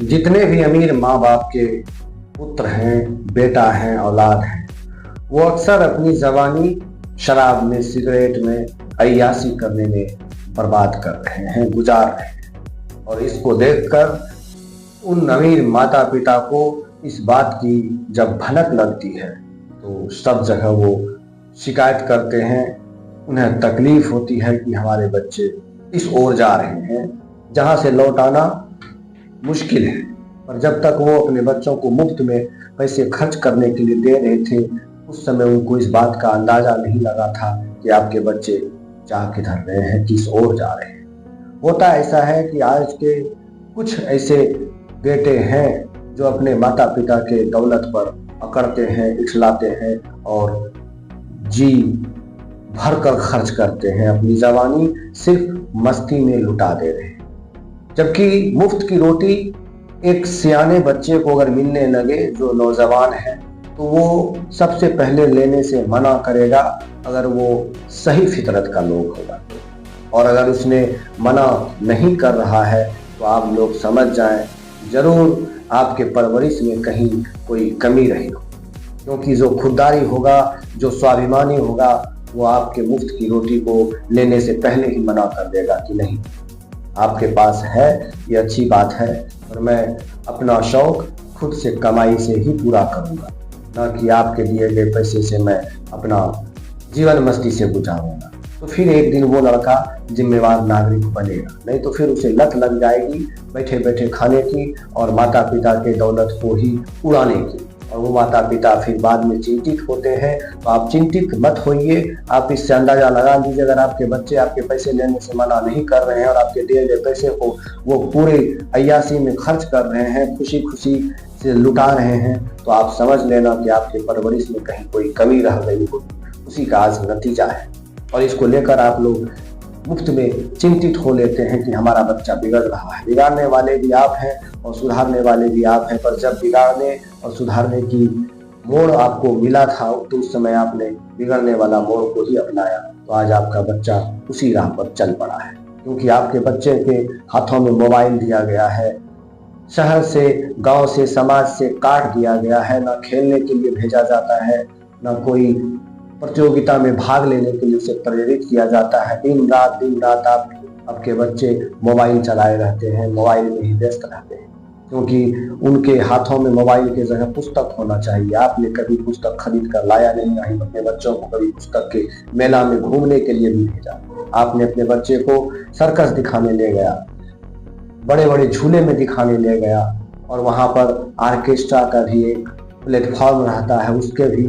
जितने भी अमीर माँ बाप के पुत्र हैं, बेटा हैं, औलाद हैं, वो अक्सर अपनी जवानी शराब में, सिगरेट में, अय्याशी करने में बर्बाद कर रहे हैं, गुजार रहे हैं। और इसको देखकर उन अमीर माता पिता को इस बात की जब भनक लगती है तो सब जगह वो शिकायत करते हैं। उन्हें तकलीफ होती है कि हमारे बच्चे इस ओर जा रहे हैं जहां से लौट आना मुश्किल है। पर जब तक वो अपने बच्चों को मुफ्त में पैसे खर्च करने के लिए दे रहे थे, उस समय उनको इस बात का अंदाजा नहीं लगा था कि आपके बच्चे जा किधर रहे हैं, किस ओर जा रहे हैं। होता ऐसा है कि आज के कुछ ऐसे बेटे हैं जो अपने माता पिता के दौलत पर अकड़ते हैं, इछलाते हैं और जी भर कर खर्च करते हैं, अपनी जवानी सिर्फ मस्ती में लुटा दे रहे हैं। जबकि मुफ्त की रोटी एक सियाने बच्चे को अगर मिलने लगे जो नौजवान है तो वो सबसे पहले लेने से मना करेगा अगर वो सही फितरत का लोग होगा। और अगर उसने मना नहीं कर रहा है तो आप लोग समझ जाएं जरूर आपके परवरिश में कहीं कोई कमी रही हो, क्योंकि जो खुददारी होगा, जो स्वाभिमानी होगा, वो आपके मुफ्त की रोटी को लेने से पहले ही मना कर देगा कि नहीं, आपके पास है ये अच्छी बात है, और मैं अपना शौक खुद से कमाई से ही पूरा करूंगा, ना कि आपके दिए गए पैसे से मैं अपना जीवन मस्ती से गुजारूंगा। तो फिर एक दिन वो लड़का जिम्मेवार नागरिक बनेगा, नहीं तो फिर उसे लत लग जाएगी बैठे बैठे खाने की और माता पिता के दौलत को ही उड़ाने की। और वो माता पिता फिर बाद में चिंतित होते हैं। तो आप चिंतित मत होइए, आप इससे अंदाजा लगा लीजिए अगर आपके बच्चे आपके पैसे लेने से मना नहीं कर रहे हैं और आपके दिए गए पैसे को वो पूरे अय्याशी में खर्च कर रहे हैं, खुशी खुशी से लुटा रहे हैं, तो आप समझ लेना कि आपके परवरिश में कहीं कोई कमी रह गई होगी। उसी का आज नतीजा है। और इसको लेकर आप लोग मुफ्त में चिंतित हो लेते हैं कि हमारा बच्चा बिगड़ रहा है। बिगाड़ने वाले भी आप हैं और सुधारने वाले भी आप हैं, पर जब बिगाड़ने और सुधारने की मोड़ आपको मिला था तो उस समय आपने बिगड़ने वाला मोड़ को ही अपनाया, तो आज आपका बच्चा उसी राह पर चल पड़ा है। क्योंकि आपके बच्चे के हाथों में मोबाइल दिया गया है, शहर से, गांव से, समाज से काट दिया गया है, ना खेलने के लिए भेजा जाता है, ना कोई प्रतियोगिता में भाग लेने के लिए उसे प्रेरित किया जाता है। दिन रात आपके बच्चे मोबाइल चलाए रहते हैं, मोबाइल में ही व्यस्त रहते हैं, क्योंकि उनके हाथों में मोबाइल के जगह पुस्तक होना चाहिए। आपने कभी पुस्तक खरीद कर लाया नहीं, ना ही अपने बच्चों को कभी पुस्तक के मेला में घूमने के लिए भी भेजा। आपने अपने बच्चे को सर्कस दिखाने ले गया, बड़े बड़े झूले में दिखाने ले गया, और वहां पर ऑर्केस्ट्रा का भी एक प्लेटफॉर्म रहता है, उसके भी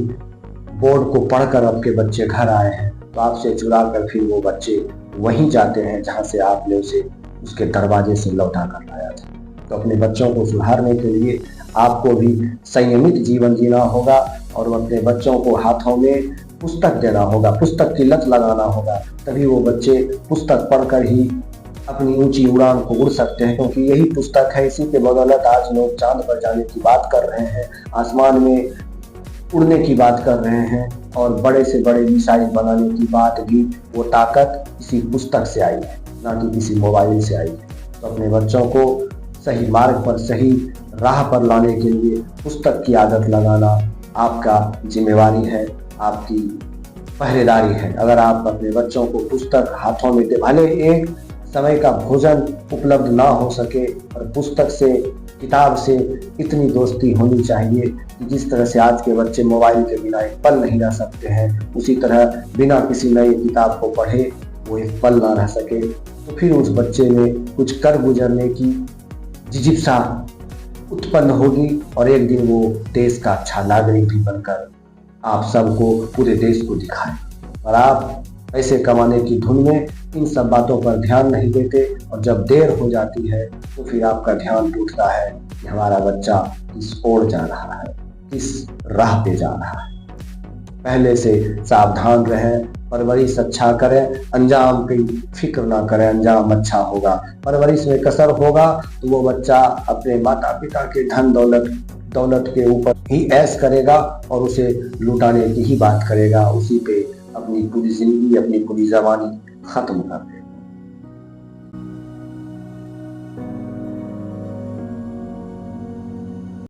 बोर्ड को पढ़कर आपके बच्चे घर आए हैं। तो आपसे चुरा कर फिर वो बच्चे वहीं जाते हैं जहां से आपने उसे उसके दरवाजे से लौटा कर लाया था। तो अपने बच्चों को सुधारने के लिए आपको भी संयमित जीवन जीना होगा और अपने बच्चों को हाथों में पुस्तक देना होगा, पुस्तक की लत लगाना होगा। तभी वो बच्चे पुस्तक पढ़कर ही अपनी ऊंची उड़ान को उड़ सकते हैं, क्योंकि यही पुस्तक है, इसी के बदौलत आज लोग चांद पर जाने की बात कर रहे हैं, आसमान में उड़ने की बात कर रहे हैं, और बड़े से बड़े मिसाइल बनाने की बात भी वो ताकत इसी पुस्तक से आई है, ना कि किसी मोबाइल से आई है। तो अपने बच्चों को सही मार्ग पर, सही राह पर लाने के लिए पुस्तक की आदत लगाना आपका जिम्मेवारी है, आपकी पहरेदारी है। अगर आप अपने बच्चों को पुस्तक हाथों में दे, भले एक समय का भोजन उपलब्ध ना हो सके, पर पुस्तक से, किताब से इतनी दोस्ती होनी चाहिए कि जिस तरह से आज के बच्चे मोबाइल के बिना एक पल नहीं रह सकते हैं, उसी तरह बिना किसी नई किताब को पढ़े वो एक पल ना रह सके। तो फिर उस बच्चे में कुछ कर गुजरने की जिज्ञासा उत्पन्न होगी और एक दिन वो देश का अच्छा नागरिक भी बनकर आप सबको, पूरे देश को दिखाए। और आप पैसे कमाने की धुन में इन सब बातों पर ध्यान नहीं देते, और जब देर हो जाती है तो फिर आपका ध्यान टूटता है कि हमारा बच्चा किस ओर जा रहा है, किस राह पे जा रहा है। पहले से सावधान रहें, परवरिश अच्छा करें, अंजाम की फिक्र ना करें, अंजाम अच्छा होगा। परवरिश में कसर होगा तो वो बच्चा अपने माता पिता के धन दौलत के ऊपर ही ऐश करेगा और उसे लुटाने की ही बात करेगा, उसी पे अपनी पूरी जिंदगी, अपनी पूरी जवानी खत्म कर देगा।